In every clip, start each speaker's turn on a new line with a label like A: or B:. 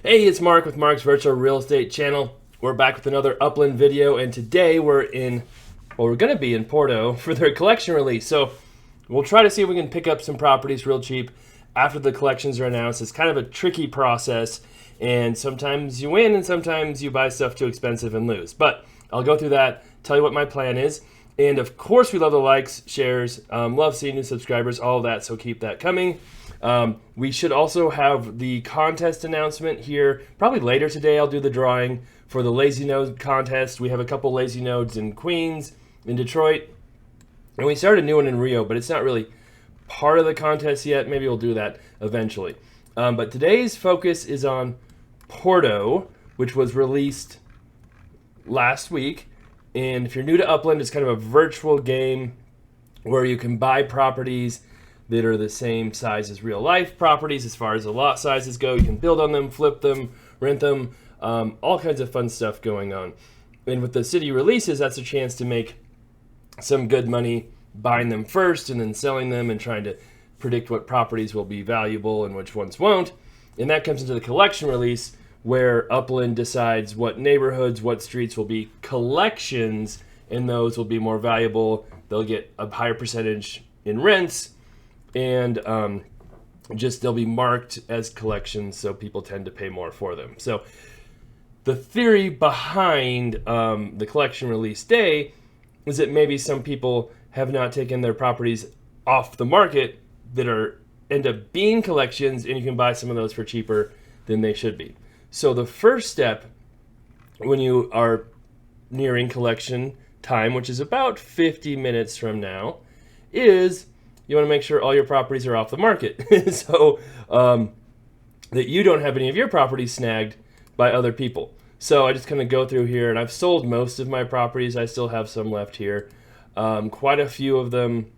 A: Hey, it's Mark with Mark's Virtual Real Estate Channel. We're back with another Upland video, and today we're going to be in Porto for their collection release. So we'll try to see if we can pick up some properties real cheap after the collections are announced. It's kind of a tricky process, and sometimes you win and sometimes you buy stuff too expensive and lose. But I'll go through that, tell you what my plan is. And of course, we love the likes, shares, love seeing new subscribers, all of that, so keep that coming. We should also have the contest announcement here. Probably later today, I'll do the drawing for the Lazy Node contest. We have a couple Lazy Nodes in Queens, in Detroit, and we started a new one in Rio, but it's not really part of the contest yet. Maybe we'll do that eventually. But today's focus is on Porto, which was released last week. And if you're new to Upland, it's kind of a virtual game where you can buy properties that are the same size as real life properties as far as the lot sizes go. You can build on them, flip them, rent them, all kinds of fun stuff going on. And with the city releases, that's a chance to make some good money buying them first and then selling them and trying to predict what properties will be valuable and which ones won't. And that comes into the collection release, where Upland decides what neighborhoods, what streets will be collections, and those will be more valuable. They'll get a higher percentage in rents, and they'll be marked as collections, so people tend to pay more for them. So the theory behind the collection release day is that maybe some people have not taken their properties off the market that end up being collections, and you can buy some of those for cheaper than they should be. So the first step when you are nearing collection time, which is about 50 minutes from now, is you want to make sure all your properties are off the market. So that you don't have any of your properties snagged by other people. So I just kind of go through here, and I've sold most of my properties. I still have some left here. Quite a few of them,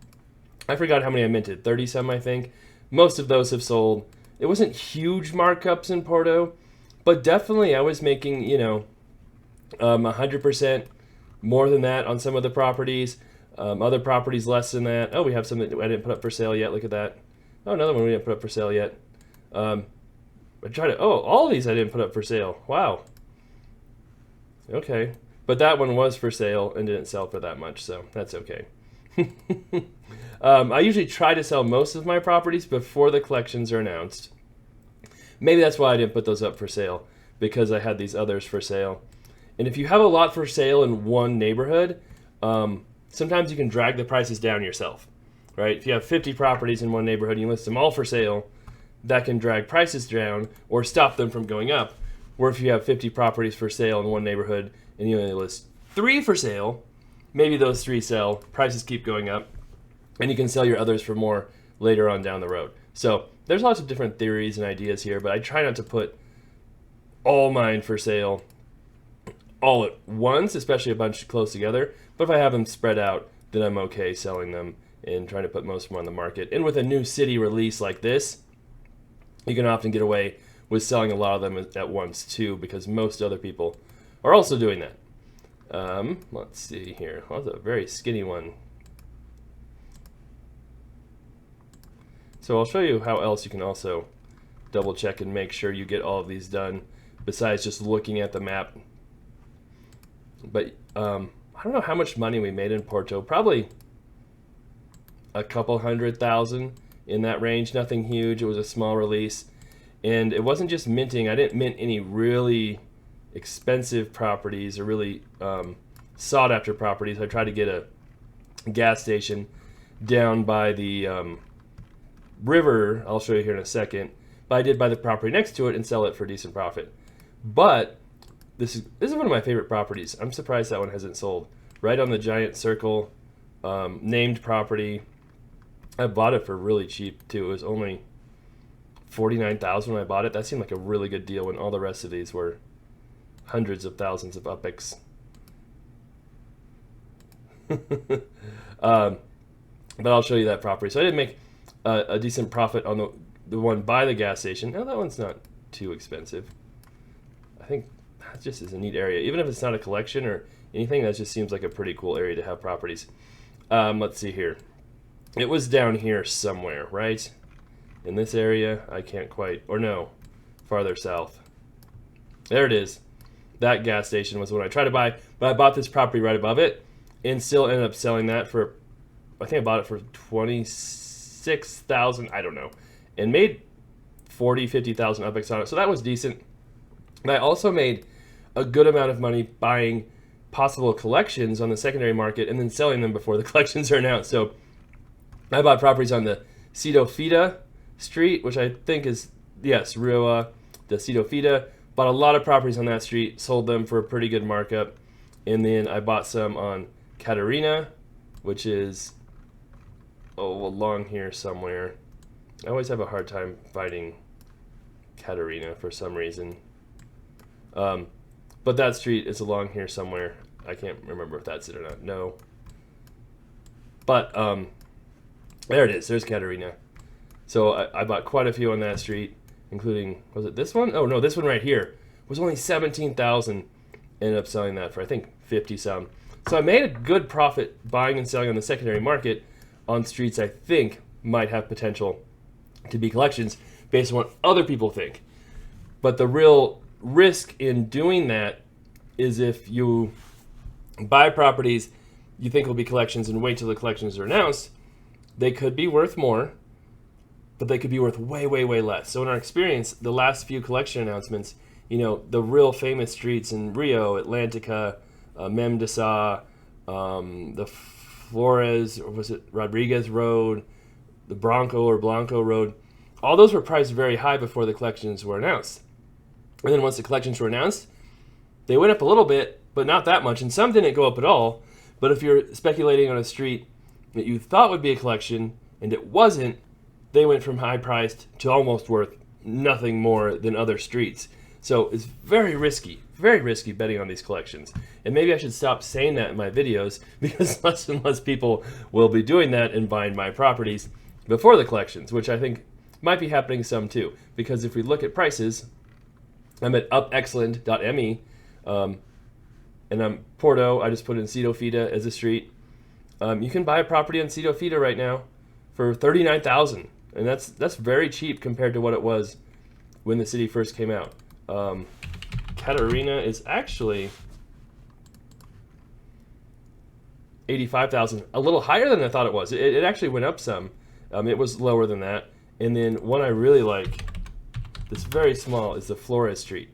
A: I forgot how many I minted, 30 some I think. Most of those have sold. It wasn't huge markups in Porto, but definitely I was making, 100% more than that on some of the properties. Other properties less than that. Oh, we have some that I didn't put up for sale yet. Look at that. Oh, another one we didn't put up for sale yet. All of these I didn't put up for sale. Wow. Okay. But that one was for sale and didn't sell for that much, so that's okay. I usually try to sell most of my properties before the collections are announced. Maybe that's why I didn't put those up for sale, because I had these others for sale. And if you have a lot for sale in one neighborhood, sometimes you can drag the prices down yourself, right? If you have 50 properties in one neighborhood and you list them all for sale, that can drag prices down or stop them from going up. Or if you have 50 properties for sale in one neighborhood and you only list 3 for sale, maybe those 3 sell, prices keep going up, and you can sell your others for more later on down the road. So there's lots of different theories and ideas here, but I try not to put all mine for sale all at once, especially a bunch close together. But if I have them spread out, then I'm okay selling them and trying to put most of them on the market. And with a new city release like this, you can often get away with selling a lot of them at once too, because most other people are also doing that. Let's see here. Oh, that's a very skinny one. So I'll show you how else you can also double check and make sure you get all of these done besides just looking at the map. But I don't know how much money we made in Porto. Probably a couple $100,000 in that range. Nothing huge. It was a small release. And it wasn't just minting. I didn't mint any really expensive properties or really sought after properties. I tried to get a gas station down by the river. I'll show you here in a second. But I did buy the property next to it and sell it for a decent profit. But this is one of my favorite properties. I'm surprised that one hasn't sold. Right on the giant circle, named property. I bought it for really cheap too. It was only $49,000 when I bought it. That seemed like a really good deal when all the rest of these were hundreds of thousands of UPIX. But I'll show you that property. So I did make a decent profit on the one by the gas station. Now that one's not too expensive. I think that just is a neat area. Even if it's not a collection or anything, that just seems like a pretty cool area to have properties. Let's see here. It was down here somewhere, right? In this area, I can't quite, or no, farther south. There it is. That gas station was the one I tried to buy, but I bought this property right above it and still ended up selling that for, I think I bought it for $26,000, I don't know, and made 50,000 UPX on it. So that was decent. And I also made a good amount of money buying possible collections on the secondary market and then selling them before the collections are announced. So I bought properties on the Cito Fida street, which I think is, yes, Rua de Cito Fida. Bought a lot of properties on that street, sold them for a pretty good markup. And then I bought some on Catarina, which is along here somewhere. I always have a hard time finding Catarina for some reason. But that street is along here somewhere. I can't remember if that's it or not. No. But there it is. There's Catarina. So I bought quite a few on that street, including, was it this one? Oh, no, this one right here was only 17,000. Ended up selling that for, I think, 50 some. So I made a good profit buying and selling on the secondary market on streets I think might have potential to be collections based on what other people think. But the real risk in doing that is if you buy properties you think will be collections and wait till the collections are announced, they could be worth more, but they could be worth way, way, way less. So in our experience, the last few collection announcements, you know, the real famous streets in Rio, Atlantica, Mem de Sa, the Flores, or was it Rodriguez Road, the Blanco Road, all those were priced very high before the collections were announced. And then once the collections were announced, they went up a little bit, but not that much. And some didn't go up at all. But if you're speculating on a street that you thought would be a collection and it wasn't, they went from high priced to almost worth nothing more than other streets. So it's very risky betting on these collections. And maybe I should stop saying that in my videos because less and less people will be doing that and buying my properties before the collections, which I think might be happening some too. Because if we look at prices, I'm at upexland.me, and I'm Porto. I just put in Cito Fida as a street. You can buy a property on Cito Fida right now for $39,000, and that's very cheap compared to what it was when the city first came out. Catarina is actually $85,000, a little higher than I thought it was. It actually went up some. It was lower than that. And then one I really like, that's very small, is the Flores Street.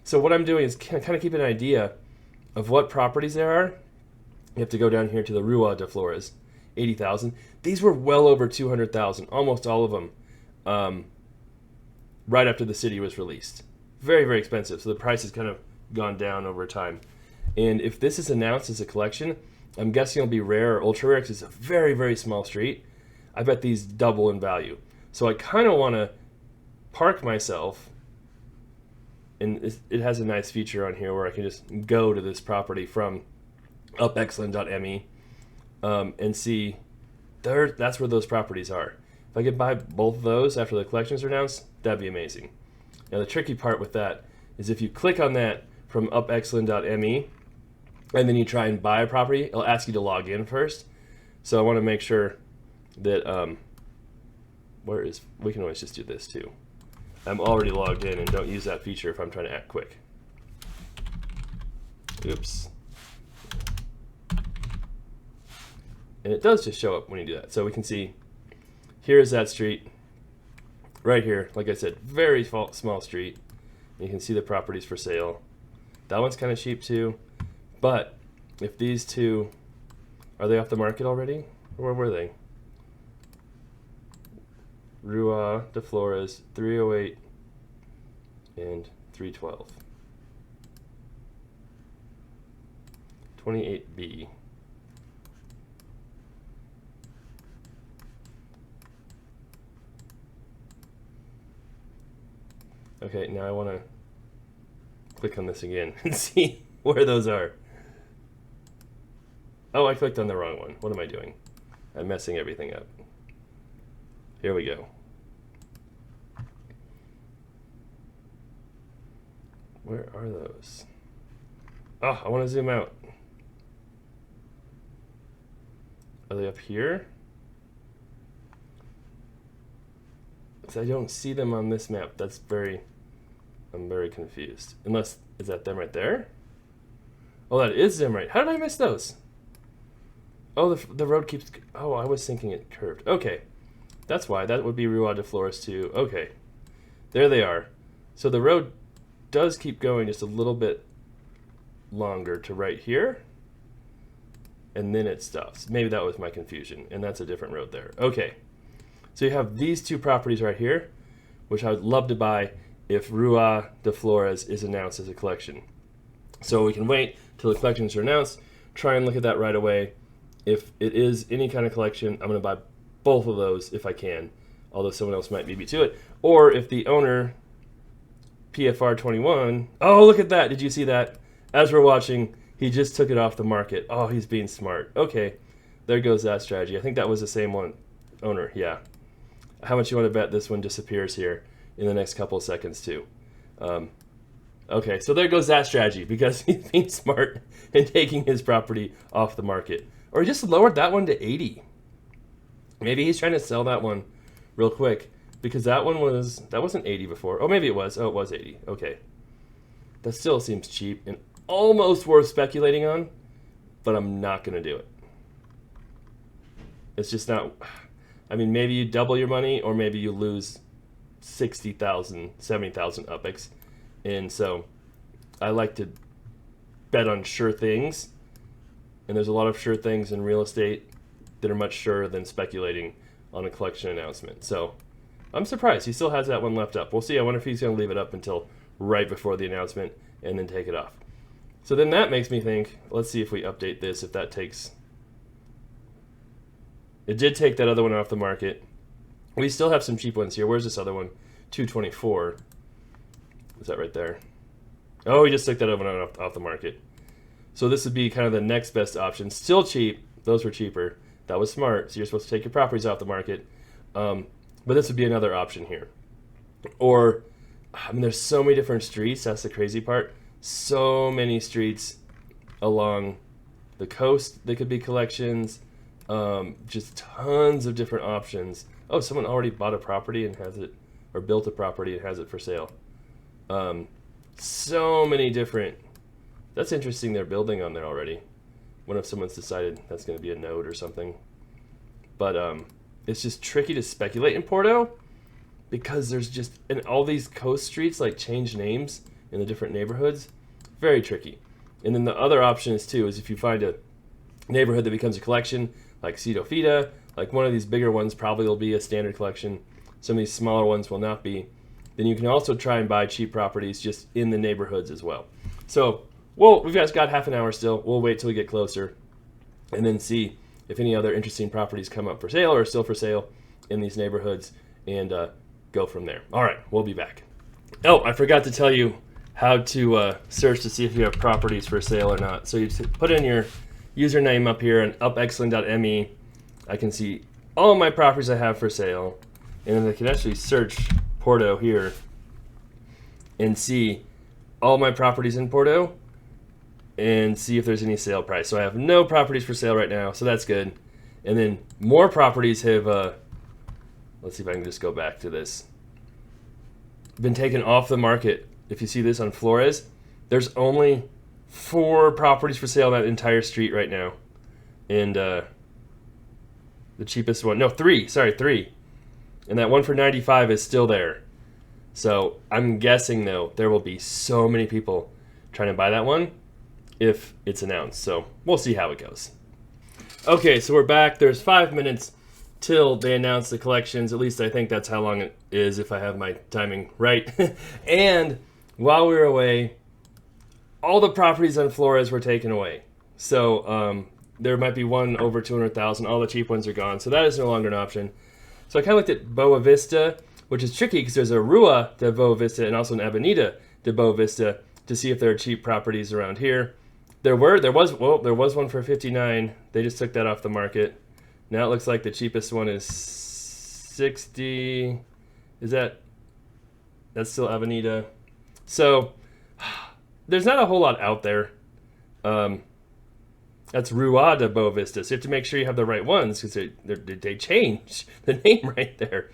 A: So what I'm doing is kind of keep an idea of what properties there are. You have to go down here to the Rua de Flores, 80,000. These were well over 200,000, almost all of them, right after the city was released. Very, very expensive. So the price has kind of gone down over time. And if this is announced as a collection, I'm guessing it'll be rare or ultra rare because it's a very, very small street. I bet these double in value. So I kind of want to park myself, and it has a nice feature on here where I can just go to this property from upexland.me and see that's where those properties are. If I could buy both of those after the collections are announced, that'd be amazing. Now the tricky part with that is if you click on that from upexland.me and then you try and buy a property, it'll ask you to log in first. So I want to make sure that we can always just do this too. I'm already logged in and don't use that feature if I'm trying to act quick. Oops. And it does just show up when you do that. So we can see, here's that street right here. Like I said, very small street. You can see the properties for sale. That one's kind of cheap too. But if these two, are they off the market already? Or where were they? Rua de Flores, 308 and 312. 28B. Okay, now I want to click on this again and see where those are. Oh, I clicked on the wrong one. What am I doing? I'm messing everything up. Here we go. Where are those? Oh, I want to zoom out. Are they up here? Because I don't see them on this map. That's very I'm very confused. Unless, is that them right there? Oh, that is them right. How did I miss those? Oh, the road keeps... Oh, I was thinking it curved. Okay. That's why. That would be Rua de Flores too. Okay. There they are. So the road does keep going just a little bit longer to right here. And then it stops. Maybe that was my confusion. And that's a different road there. Okay. So you have these two properties right here, which I would love to buy if Rua de Flores is announced as a collection. So we can wait till the collections are announced, try and look at that right away. If it is any kind of collection, I'm going to buy both of those if I can, although someone else might beat me to it. Or if the owner, PFR21, oh, look at that. Did you see that? As we're watching, he just took it off the market. Oh, he's being smart. Okay, there goes that strategy. I think that was the same one owner, yeah. How much you want to bet this one disappears here in the next couple of seconds too? Okay, so there goes that strategy because he's being smart and taking his property off the market. Or he just lowered that one to 80. Maybe he's trying to sell that one real quick because that wasn't 80 before. Oh, maybe it was. Oh, it was 80. Okay. That still seems cheap and almost worth speculating on, but I'm not going to do it. It's just not... I mean, maybe you double your money or maybe you lose 60,000, 70,000 UPX. And so I like to bet on sure things. And there's a lot of sure things in real estate that are much surer than speculating on a collection announcement. So I'm surprised. He still has that one left up. We'll see. I wonder if he's going to leave it up until right before the announcement and then take it off. So then that makes me think, let's see if we update this, if that takes... It did take that other one off the market. We still have some cheap ones here. Where's this other one? 224. Is that right there? Oh, we just took that other one off the market. So this would be kind of the next best option. Still cheap. Those were cheaper. That was smart. So you're supposed to take your properties off the market. But this would be another option here. Or, I mean, there's so many different streets. That's the crazy part. So many streets along the coast. They could be collections. Just tons of different options. Oh, someone already bought a property and has it, or built a property and has it for sale. So many different... That's interesting they're building on there already. What if someone's decided that's going to be a node or something? But it's just tricky to speculate in Porto because there's just... And all these coast streets like change names in the different neighborhoods. Very tricky. And then the other option is too, is if you find a neighborhood that becomes a collection, like Cito Fida, like one of these bigger ones probably will be a standard collection. Some of these smaller ones will not be. Then you can also try and buy cheap properties just in the neighborhoods as well. So, well, we've just got half an hour still. We'll wait till we get closer and then see if any other interesting properties come up for sale or are still for sale in these neighborhoods and go from there. All right, we'll be back. Oh, I forgot to tell you how to search to see if you have properties for sale or not. So you put in your username up here on upexcellent.me. I can see all my properties I have for sale. And then I can actually search Porto here and see all my properties in Porto and see if there's any sale price. So I have no properties for sale right now, so that's good. And then more properties have, let's see if I can just go back to this, been taken off the market. If you see this on Flores, there's only 4 properties for sale on that entire street right now. And the cheapest one, no, 3, sorry, 3. And that one for 95 is still there. So I'm guessing, though, there will be so many people trying to buy that one if it's announced. So we'll see how it goes. Okay, so we're back. There's 5 minutes till they announce the collections. At least I think that's how long it is if I have my timing right. And while we were away, all the properties on Flores were taken away. So there might be one over 200,000. All the cheap ones are gone. So that is no longer an option. So I kind of looked at Boa Vista, which is tricky because there's a Rua de Boa Vista and also an Avenida de Boa Vista to see if there are cheap properties around here. There was one for 59. They just took that off the market. Now it looks like the cheapest one is 60. That's still Avenida. So there's not a whole lot out there. That's Rua de Boa Vista. So you have to make sure you have the right ones because they change the name right there.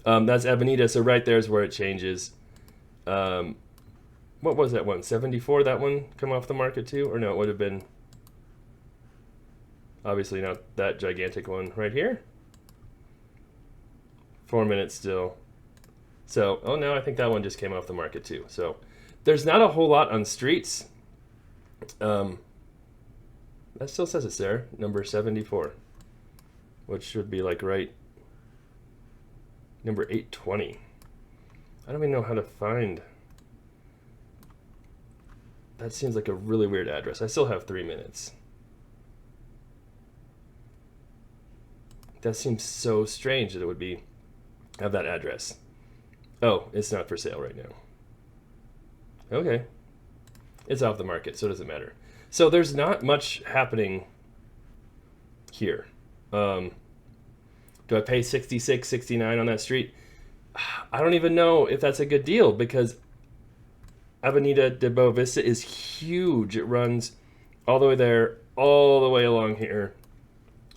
A: That's Avenida, so right there is where it changes. what was that one? 74, that one come off the market too? Or no, it would have been obviously not that gigantic one right here. 4 minutes still. So, oh no, I think that one just came off the market too. So there's not a whole lot on streets. That still says it's there, number 74, which should be like right, number 820. I don't even know how to find. That seems like a really weird address. I still have 3 minutes. That seems so strange that it would be have that address. Oh, it's not for sale right now. Okay. It's off the market, so it doesn't matter. So there's not much happening here. Do I pay 66, 69 on that street? I don't even know if that's a good deal because Avenida de Boa Vista is huge. It runs all the way there, all the way along here,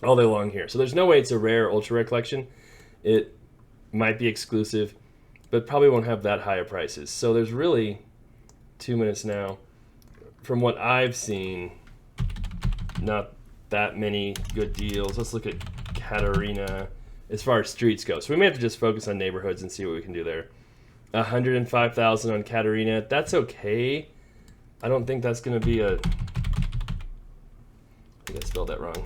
A: all the way along here. So there's no way it's a rare, ultra rare collection. It might be exclusive, but probably won't have that high of prices. So there's really 2 minutes now. From what I've seen, not that many good deals. Let's look at Catarina as far as streets go. So we may have to just focus on neighborhoods and see what we can do there. 105,000 on Catarina. That's okay. I don't think that's going to be a... I think I spelled that wrong.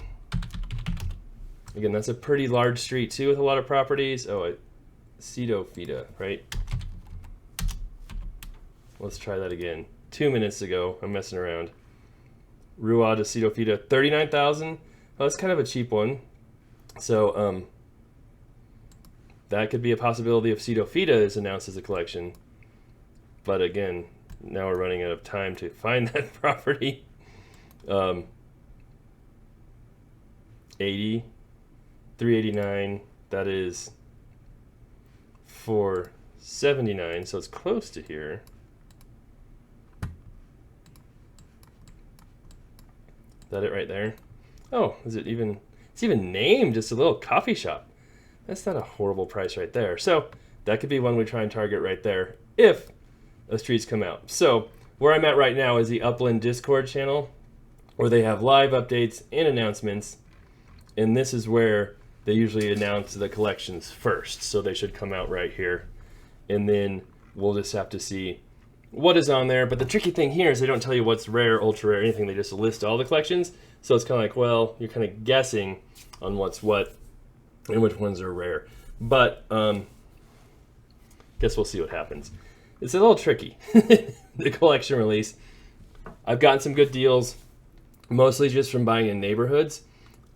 A: Again, that's a pretty large street too with a lot of properties. Oh, Cedo Fida, right? Let's try that again. 2 minutes ago, I'm messing around. Rua de Cedo Fida, 39,000. Well, that's kind of a cheap one. So, that could be a possibility if Cedo Fida is announced as a collection. But again, now we're running out of time to find that property. 80, 389, that is 479, so it's close to here. Is that it right there? Oh, is it even, it's even named, just a little coffee shop. That's not a horrible price right there. So that could be one we try and target right there if those streets come out. So where I'm at right now is the Upland Discord channel where they have live updates and announcements. And this is where they usually announce the collections first. So they should come out right here. And then we'll just have to see what is on there. But the tricky thing here is they don't tell you what's rare, ultra rare, anything. They just list all the collections. So it's kind of like, well, you're kind of guessing on what's what and which ones are rare. But guess we'll see what happens. It's a little tricky, the collection release. I've gotten some good deals, mostly just from buying in neighborhoods.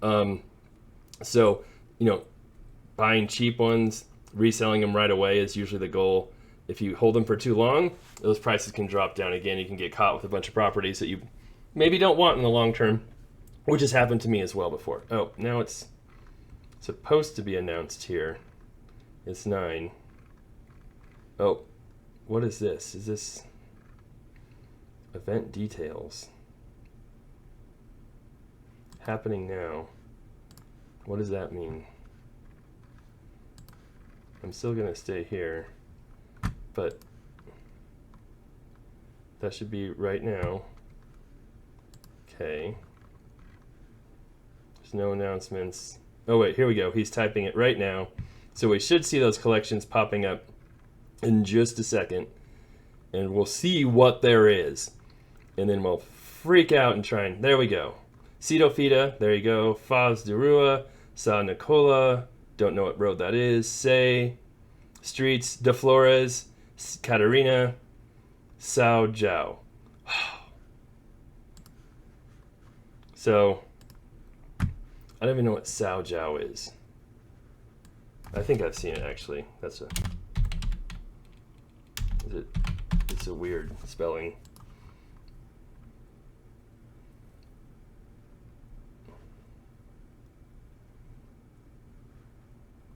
A: So, you know, buying cheap ones, reselling them right away is usually the goal. If you hold them for too long, those prices can drop down again. You can get caught with a bunch of properties that you maybe don't want in the long term, which has happened to me as well before. Oh, now it's supposed to be announced here. It's 9. Oh, what is this? Is this event details? Happening now. What does that mean? I'm still gonna stay here, but that should be right now. Okay. There's no announcements. Oh wait, here we go. He's typing it right now. So we should see those collections popping up in just a second. And we'll see what there is. And then we'll freak out and try and... There we go. Cedo Fida, there you go. Foz de Rua, Sa Nicola, don't know what road that is. Say, Streets, De Flores, Catarina, Sao Joao. So, I don't even know what Sao Joao is. I think I've seen it actually. That's a... Is it... It's a weird spelling.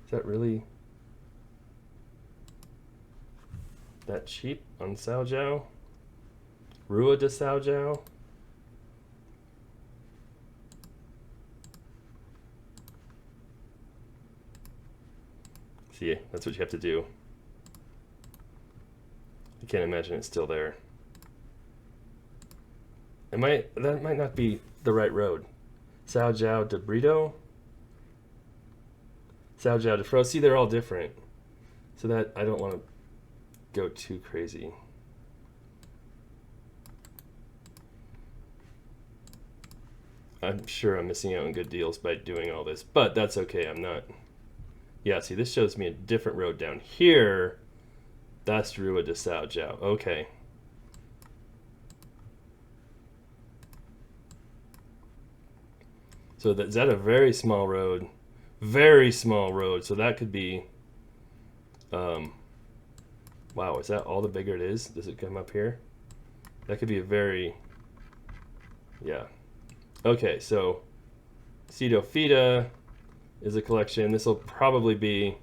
A: Is that really that cheap on Sao Joao? Rua de Sao Joao? See, that's what you have to do. I can't imagine it's still there. That might not be the right road. Sao Jiao de Brito. Sao Jiao de Fro. See, they're all different. So that I don't want to go too crazy. I'm sure I'm missing out on good deals by doing all this, but that's okay. I'm not. Yeah, see, this shows me a different road down here. That's Rua de Sao Jiao. Okay. So is that a very small road? Very small road. So that could be. Wow, is that all the bigger it is? Does it come up here? That could be a very. Yeah. Okay, so Cedo Fida is a collection. This will probably be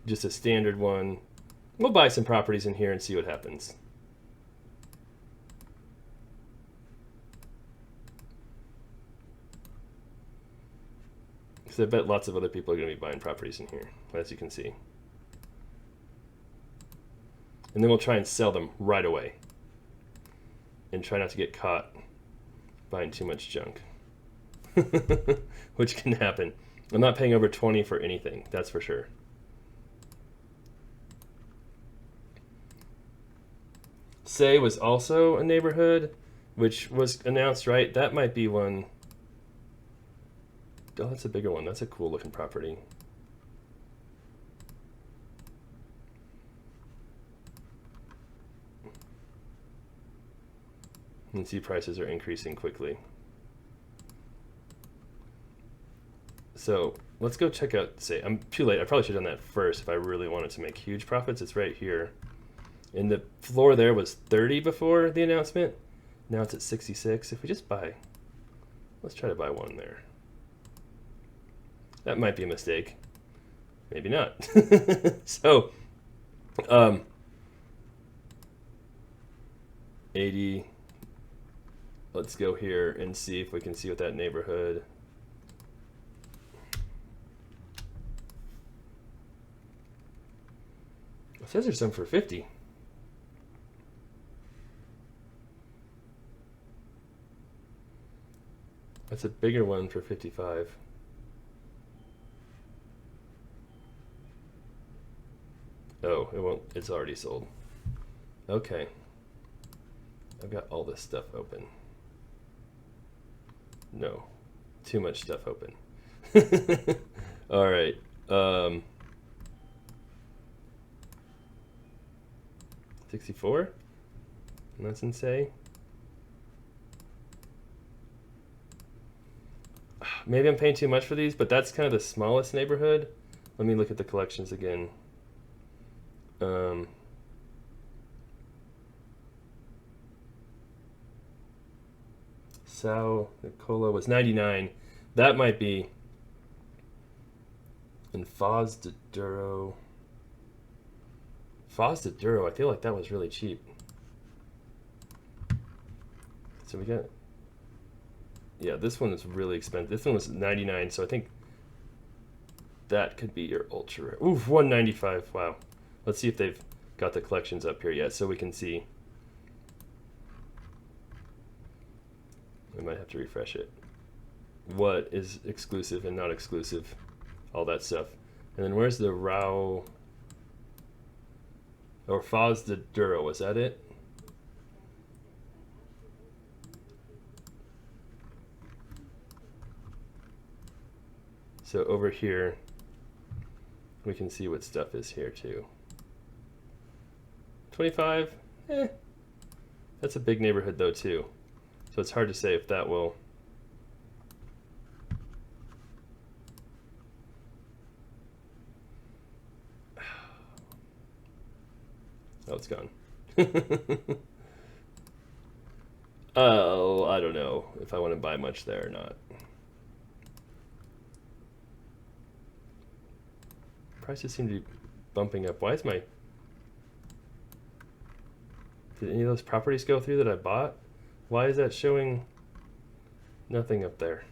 A: just a standard one. We'll buy some properties in here and see what happens. So I bet lots of other people are going to be buying properties in here, as you can see. And then we'll try and sell them right away. And try not to get caught buying too much junk. Which can happen. I'm not paying over 20 for anything, that's for sure. Say was also a neighborhood, which was announced, right? That might be one. Oh, that's a bigger one. That's a cool looking property. You can see prices are increasing quickly. So let's go check out, say, I'm too late. I probably should have done that first if I really wanted to make huge profits. It's right here. And the floor there was 30 before the announcement. Now it's at 66. If we just buy, let's try to buy one there. That might be a mistake. Maybe not. So, 80. Let's go here and see if we can see what that neighborhood. It says there's some for 50. That's a bigger one for 55. Oh, it won't. It's already sold. Okay. I've got all this stuff open. No. Too much stuff open. All right. 64? And that's insane. Maybe I'm paying too much for these, but that's kind of the smallest neighborhood. Let me look at the collections again. Sao Nicola was 99. That might be. And Foz de Duro. Foz de Duro, I feel like that was really cheap. So we got. Yeah, this one is really expensive. This one was 99, so I think that could be your ultra rare. Oof, 195. Wow. Let's see if they've got the collections up here yet so we can see. I might have to refresh it. What is exclusive and not exclusive? All that stuff. And then where's the Rao or Foz de Duro? Was that it? So over here, we can see what stuff is here too. 25, that's a big neighborhood though too. So it's hard to say if that will. Oh, it's gone. Oh, I don't know if I want to buy much there or not. Prices seem to be bumping up. Why is my... Did any of those properties go through that I bought? Why is that showing nothing up there?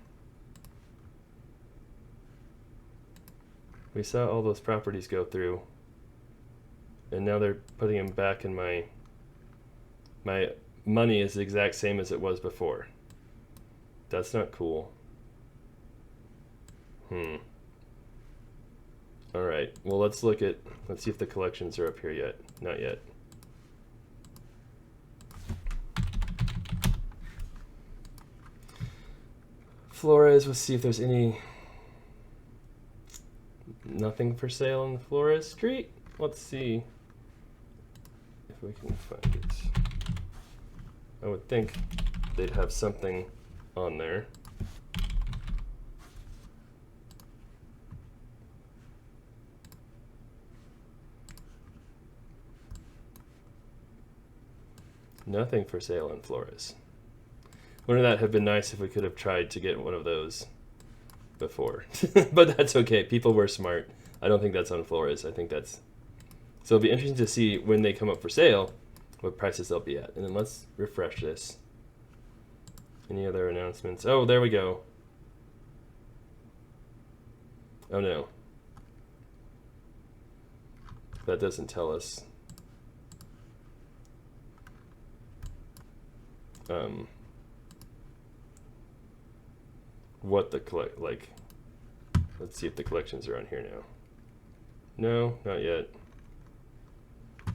A: We saw all those properties go through, and now they're putting them back in my money is the exact same as it was before. That's not cool. Alright, well let's see if the collections are up here yet. Not yet. Flores, let's see if there's nothing for sale on the Flores Street. Let's see if we can find it. I would think they'd have something on there. Nothing for sale in Flores. Wouldn't that have been nice if we could have tried to get one of those before? But that's okay. People were smart. I don't think that's on Flores. I think that's... So it'll be interesting to see when they come up for sale, what prices they'll be at. And then let's refresh this. Any other announcements? Oh, there we go. Oh no. That doesn't tell us. What the let's see if the collections are on here now. No, not yet.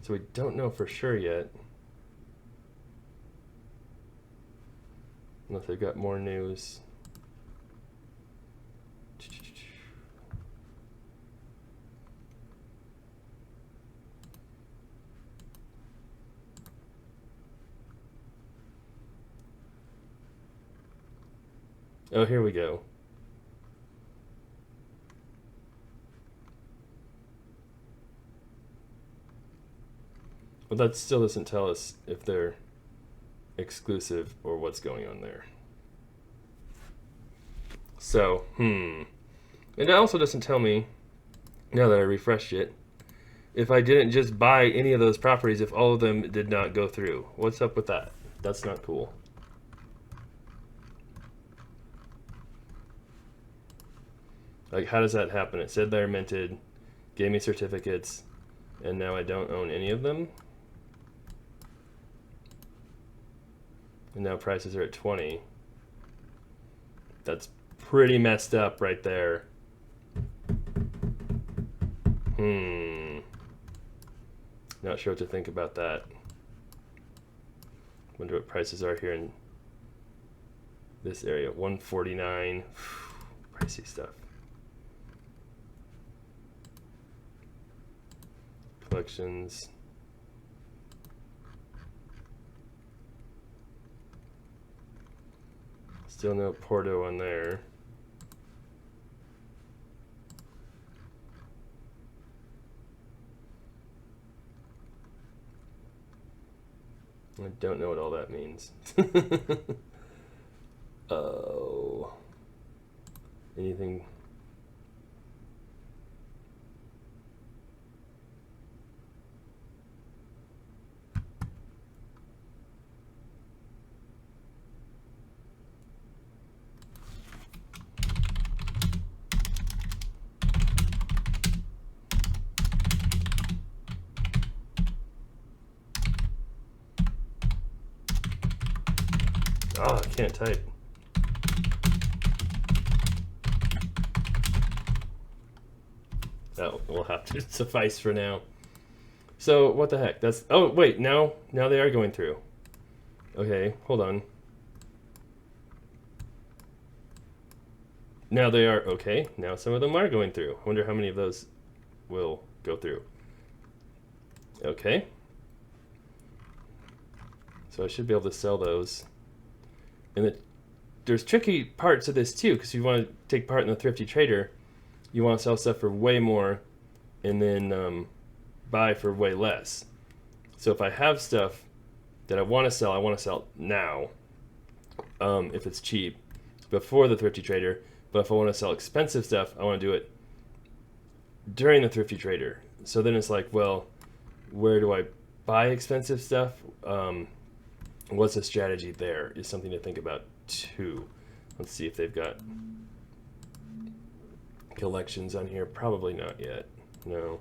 A: So we don't know for sure yet. Unless they've got more news. Oh, here we go. Well, that still doesn't tell us if they're exclusive or what's going on there. So, It also doesn't tell me, now that I refreshed it, if I didn't just buy any of those properties, if all of them did not go through. What's up with that? That's not cool. Like, how does that happen? It said they're minted, gave me certificates, and now I don't own any of them? And now prices are at 20. That's pretty messed up right there. Not sure what to think about that. Wonder what prices are here in this area. 149. Pricey stuff. Collections. Still no Porto on there. I don't know what all that means. Oh. Anything? Oh, I can't type. That will have to suffice for now. So, what the heck? That's... Oh, wait, now they are going through. Okay, hold on. Now they are... Okay, now some of them are going through. I wonder how many of those will go through. Okay. So I should be able to sell those. And there's tricky parts of this too, because you want to take part in the thrifty trader, you want to sell stuff for way more and then buy for way less. So if I have stuff that I want to sell now, if it's cheap, before the thrifty trader. But if I want to sell expensive stuff, I want to do it during the thrifty trader. So then it's like, well, where do I buy expensive stuff? What's the strategy there is something to think about too. Let's see if they've got collections on here. Probably not yet. No.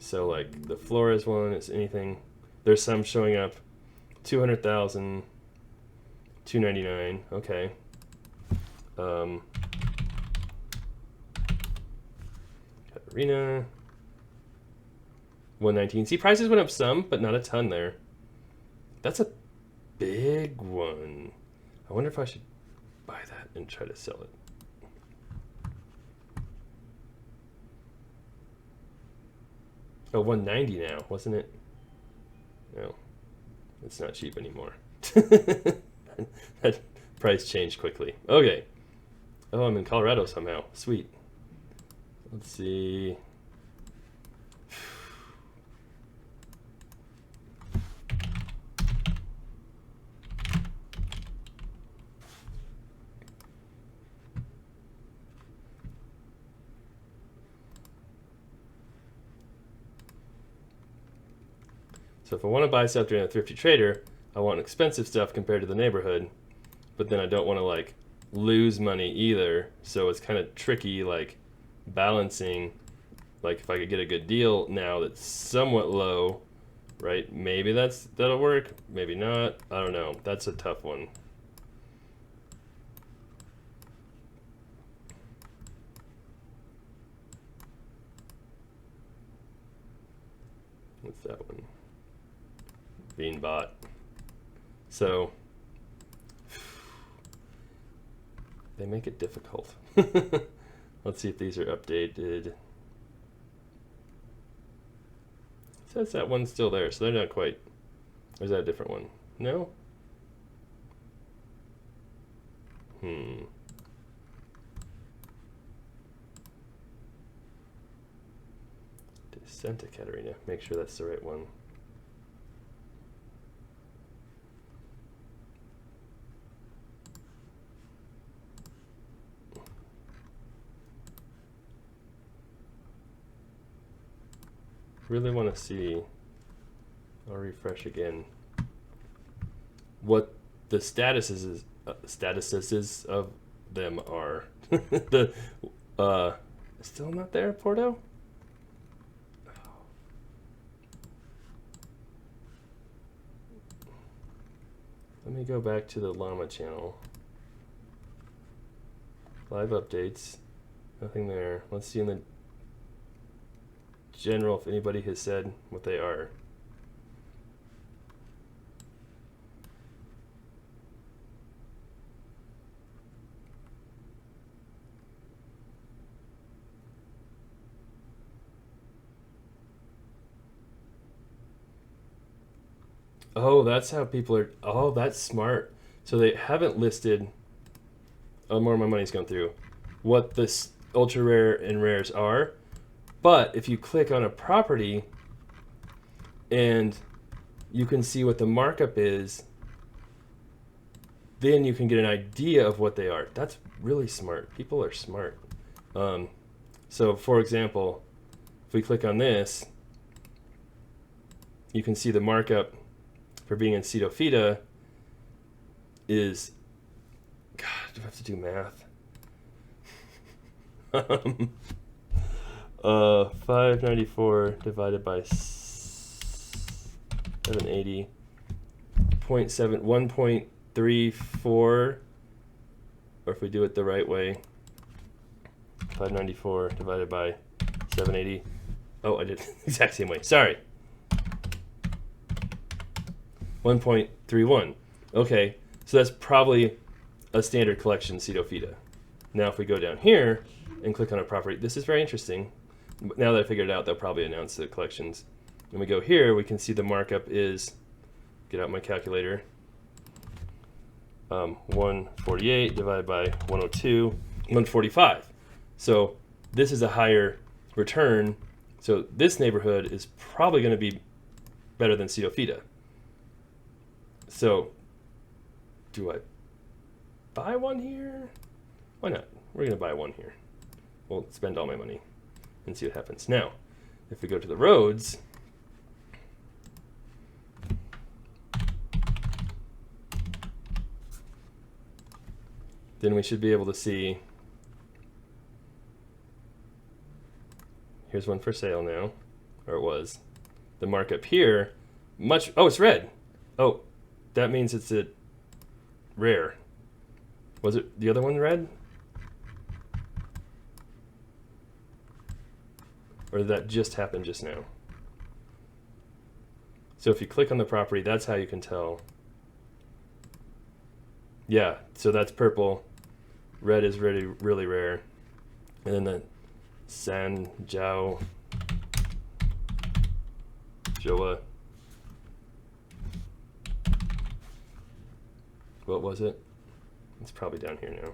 A: So like the Flores one is anything. There's some showing up 200,000, 299. Okay. Arena 119. See, prices went up some, but not a ton there. That's a big one. I wonder if I should buy that and try to sell it. Oh, 190 now, wasn't it? No, it's not cheap anymore. That price changed quickly. Okay. Oh, I'm in Colorado somehow. Sweet. Let's see. So if I want to buy stuff during a thrifty trader, I want expensive stuff compared to the neighborhood, but then I don't want to like lose money either. So it's kind of tricky, like balancing, like if I could get a good deal now that's somewhat low, right? Maybe that'll work, maybe not. I don't know. That's a tough one. What's that one? Being bought. So they make it difficult. Let's see if these are updated. It says that one's still there, so they're not quite. Or is that a different one? No? Santa Catarina. Make sure that's the right one. Really want to see, I'll refresh again, what the statuses of them are. The still not there, Porto? Let me go back to the llama channel. Live updates, nothing there. Let's see in the general if anybody has said what they are. Oh, that's how people are. Oh, that's smart. So they haven't listed. Oh, more of my money's gone through. What this ultra rare and rares are. But if you click on a property and you can see what the markup is, then you can get an idea of what they are. That's really smart. People are smart. So for example, if we click on this, you can see the markup for being in Ceto Fita is, God, do I have to do math? 594 divided by 780, 1.34, or if we do it the right way, 594 divided by 780. Oh, I did the exact same way. Sorry. 1.31. Okay, so that's probably a standard collection Ceto Fita. Now if we go down here and click on a property, this is very interesting. Now that I figured it out, they'll probably announce the collections. When we go here, we can see the markup is, get out my calculator, 148 divided by 102, 145. So this is a higher return. So this neighborhood is probably going to be better than Ceto Fita. So do I buy one here? Why not? We're going to buy one here. We'll spend all my money and see what happens. Now, if we go to the roads, then we should be able to see, here's one for sale now, or it was. The markup here, oh, it's red. Oh, that means it's a rare. Was it the other one red? Or did that just happen just now? So if you click on the property, that's how you can tell. Yeah, so that's purple. Red is really, really rare. And then the San Jiao Joa. What was it? It's probably down here now.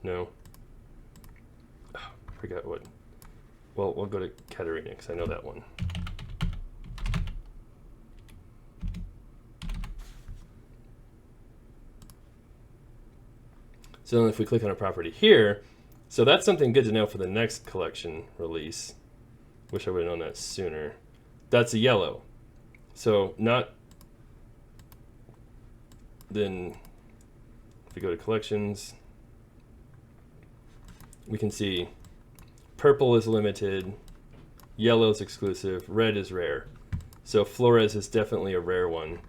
A: No. Oh, forgot what. Well, we'll go to Katerina because I know that one. So then if we click on a property here, so that's something good to know for the next collection release. Wish I would have known that sooner. That's a yellow. So not then if we go to collections, we can see purple is limited, yellow is exclusive, red is rare. So Flores is definitely a rare one,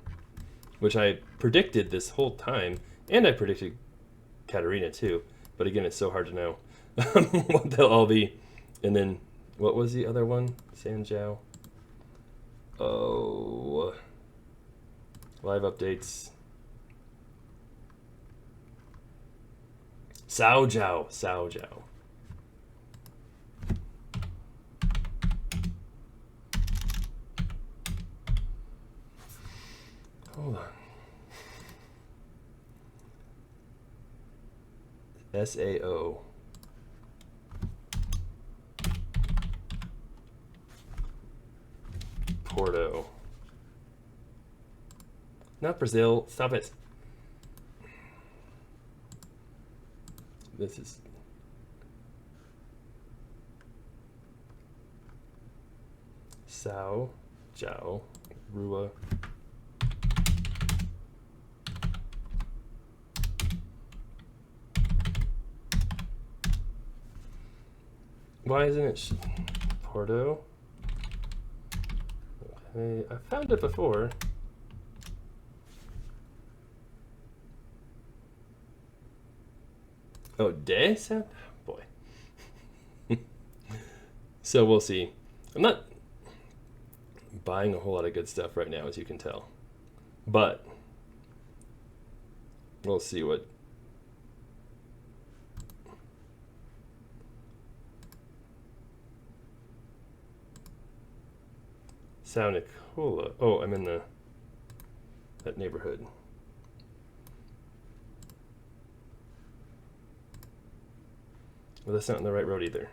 A: which I predicted this whole time, and I predicted Katerina too. But again, it's so hard to know what they'll all be. And then, what was the other one? San Jiao. Oh, live updates. Sao Jiao, Sao Jiao. Hold on. SAO. Porto. Not Brazil. Stop it. This is Sao Jiao Rua. Why isn't it Porto? Okay, I found it before. Oh, day sound? Boy. So we'll see. I'm not buying a whole lot of good stuff right now, as you can tell. But we'll see what. Sao Nicola. Oh, I'm in that neighborhood. Well, that's not on the right road either.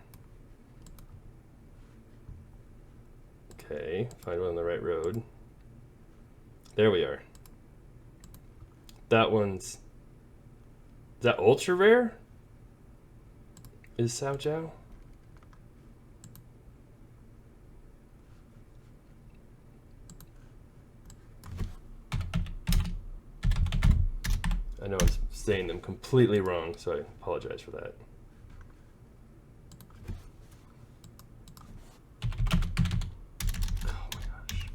A: Okay, find one on the right road. There we are. That one's. Is that ultra rare? Is Sao Jiao? I know I'm saying them completely wrong, so I apologize for that. Oh my gosh.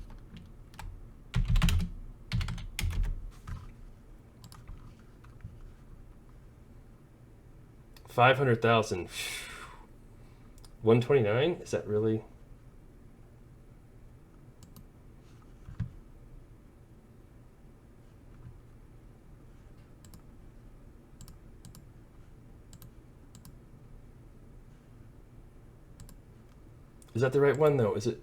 A: 500,000. 129? Is that really? Is that the right one though? Is it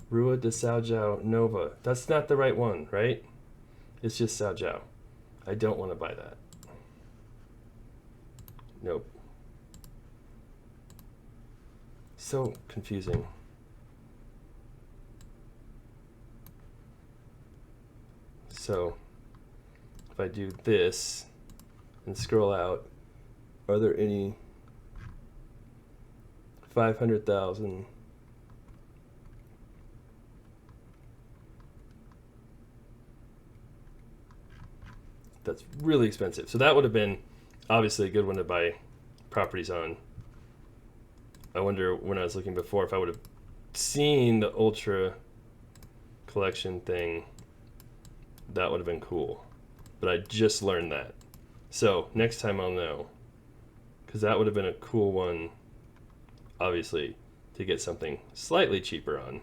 A: Rua de Sao Jiao Nova? That's not the right one, right? It's just Sao Jiao. I don't want to buy that. Nope. So confusing. So if I do this and scroll out, are there any 500,000? That's really expensive. So that would have been obviously a good one to buy properties on. I wonder when I was looking before if I would have seen the Ultra collection thing. That would have been cool. But I just learned that. So next time I'll know. Because that would have been a cool one, obviously, to get something slightly cheaper on.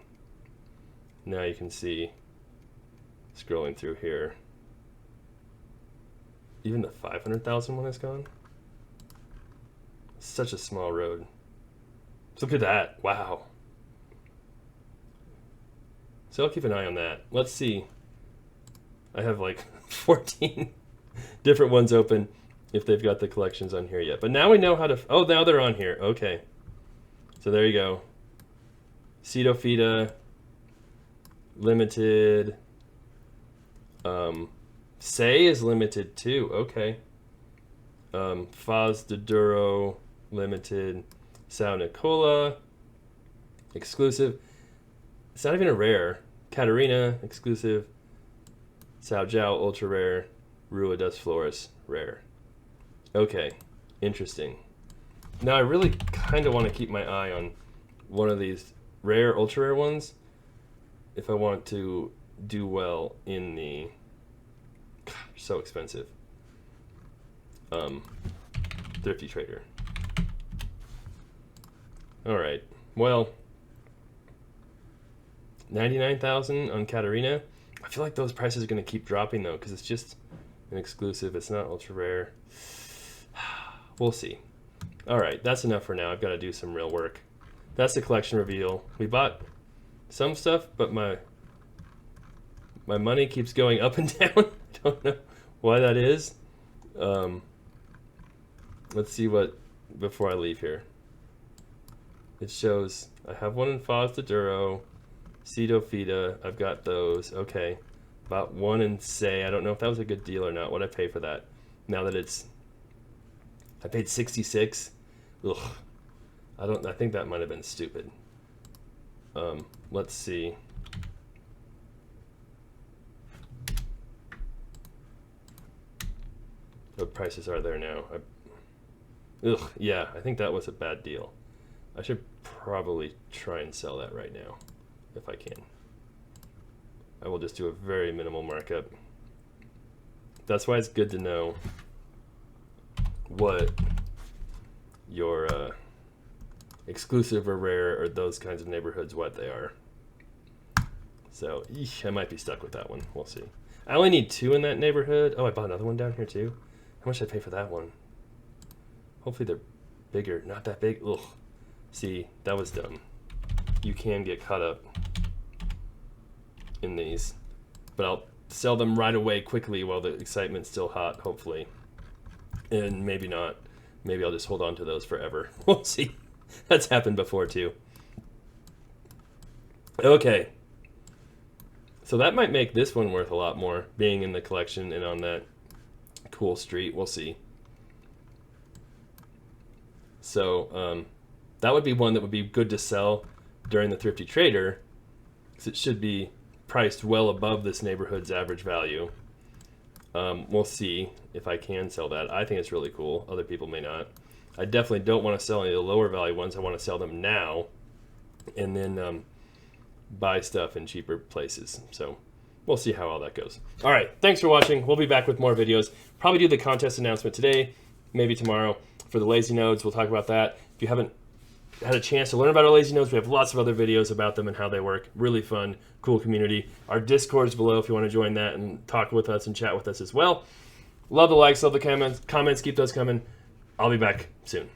A: Now you can see, scrolling through here, even the 500,000 one is gone. Such a small road. So look at that. Wow. So I'll keep an eye on that. Let's see. I have like 14 different ones open if they've got the collections on here yet. But now we know how to... Oh, now they're on here. Okay. So there you go. Cedo Fida. Limited. Say is limited too. Okay. Foz de Duro. Limited. Sao Nicola. Exclusive. It's not even a rare. Catarina. Exclusive. Sao Jiao. Ultra rare. Rua das Flores. Rare. Okay. Interesting. Now I really kind of want to keep my eye on one of these rare, ultra rare ones if I want to do well in the... Gosh, so expensive. Thrifty Trader. All right. Well, 99,000 on Katarina. I feel like those prices are going to keep dropping though, because it's just an exclusive. It's not ultra rare. We'll see. All right, that's enough for now. I've got to do some real work. That's the collection reveal. We bought some stuff, but my money keeps going up and down. I don't know why that is. Let's see what, before I leave here. It shows I have one in Foz de Duro, Cedo Fida. I've got those. Okay. Bought one in Say. I don't know if that was a good deal or not. What'd I pay for that? Now that it's... I paid 66. Ugh. I think that might have been stupid. Let's see. What prices are there now? Ugh, yeah, I think that was a bad deal. I should probably try and sell that right now, if I can. I will just do a very minimal markup. That's why it's good to know what your exclusive or rare or those kinds of neighborhoods, what they are. So, I might be stuck with that one. We'll see. I only need 2 in that neighborhood. Oh, I bought another one down here too. How much did I pay for that one? Hopefully they're bigger. Not that big. Ugh. See, that was dumb. You can get caught up in these. But I'll sell them right away quickly while the excitement's still hot, hopefully. And maybe not. Maybe I'll just hold on to those forever. We'll see. That's happened before too. Okay. So that might make this one worth a lot more, being in the collection and on that cool street. We'll see. So that would be one that would be good to sell during the Thrifty Trader, because it should be priced well above this neighborhood's average value. We'll see if I can sell that. I think it's really cool. Other people may not. I definitely don't want to sell any of the lower value ones. I want to sell them now and then buy stuff in cheaper places. So we'll see how all that goes. All right, thanks for watching. We'll be back with more videos. Probably do the contest announcement today, maybe tomorrow for the lazy nodes. We'll talk about that. If you haven't had a chance to learn about our lazy nodes, we have lots of other videos about them and how they work. Really fun, cool community. Our Discord's below if you want to join that and talk with us and chat with us as well. Love the likes, love the comments. Keep those coming. I'll be back soon.